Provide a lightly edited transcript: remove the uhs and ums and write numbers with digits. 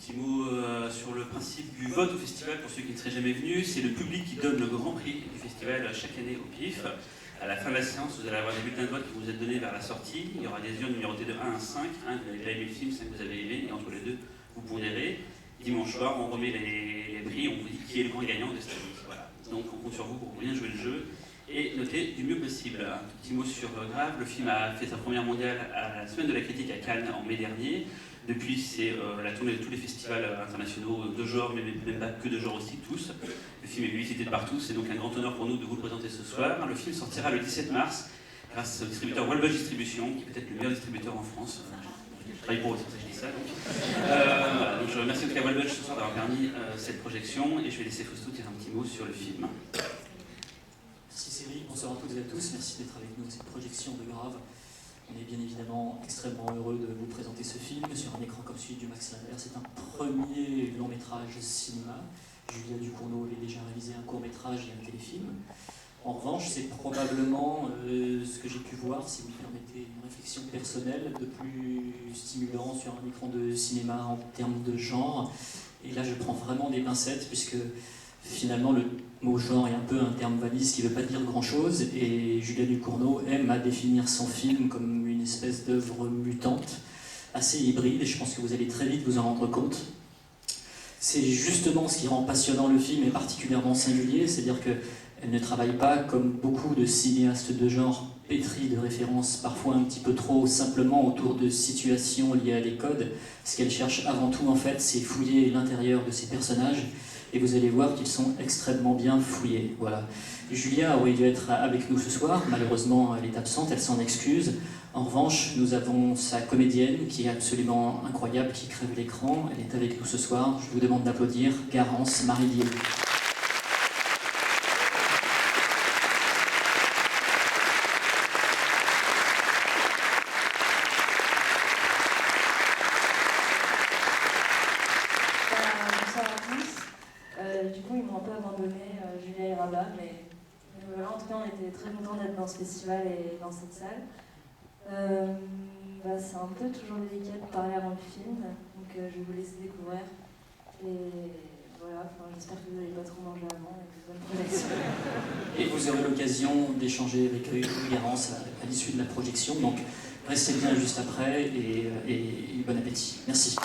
petit mot sur le principe du vote au festival pour ceux qui ne seraient jamais venus. C'est le public qui donne le grand prix du festival chaque année au PIF. À la fin de la séance, vous allez avoir des bulletins de vote qui vous êtes donnés vers la sortie. Il y aura des urnes numérotées de 1 à 5. 1, vous avez déjà aimé le film, 5, vous avez aimé. Et entre les deux, vous pondérez. Dimanche soir, on remet les prix, on vous dit qui est le grand gagnant de cette année. Voilà. Donc on compte sur vous pour bien jouer le jeu et noter du mieux possible. Un petit mot sur Grave. Le film a fait sa première mondiale à la Semaine de la Critique à Cannes en mai dernier. Depuis, c'est la tournée de tous les festivals internationaux de genre, mais même pas que de genre aussi, tous. Le film est visité de partout, c'est donc un grand honneur pour nous de vous le présenter ce soir. Le film sortira le 17 mars grâce au distributeur Walbush Distribution, qui est peut-être le meilleur distributeur en France. Je travaille pour eux, c'est pour ça que je dis ça. Voilà, donc je remercie en tout cas Walbush ce soir d'avoir permis cette projection, et je vais laisser Fausto dire un petit mot sur le film. Merci Cédric, bonsoir à toutes et à tous, merci d'être avec nous à cette projection de Grave. On est bien évidemment extrêmement heureux de vous présenter ce film sur un écran comme celui du Max Linder. C'est un premier long métrage cinéma. Julia Ducournau avait déjà réalisé un court métrage et un téléfilm. En revanche, c'est probablement ce que j'ai pu voir, si vous me permettez une réflexion personnelle, de plus stimulant sur un écran de cinéma en termes de genre. Et là, je prends vraiment des pincettes, puisque finalement, le mot genre est un peu un terme valise qui ne veut pas dire grand-chose, et Julia Ducournau aime à définir son film comme une espèce d'œuvre mutante, assez hybride, et je pense que vous allez très vite vous en rendre compte. C'est justement ce qui rend passionnant le film et particulièrement singulier, c'est-à-dire qu'elle ne travaille pas comme beaucoup de cinéastes de genre pétris de références, parfois un petit peu trop simplement autour de situations liées à des codes. Ce qu'elle cherche avant tout, en fait, c'est fouiller l'intérieur de ses personnages, et vous allez voir qu'ils sont extrêmement bien fouillés. Voilà. Julia aurait dû être avec nous ce soir, malheureusement elle est absente, elle s'en excuse. En revanche, nous avons sa comédienne qui est absolument incroyable, qui crève l'écran, elle est avec nous ce soir. Je vous demande d'applaudir Garance Marillier. Du coup, ils m'ont un peu abandonné, Julia et Rabat, mais voilà, en tout cas, on était très contents d'être dans ce festival et dans cette salle. C'est un peu toujours délicat de parler avant le film, donc je vais vous laisser découvrir. Et voilà, j'espère que vous n'allez pas trop manger avant, et bonne projection. Et vous aurez l'occasion d'échanger avec Garance à l'issue de la projection, donc restez bien juste après et bon appétit. Merci.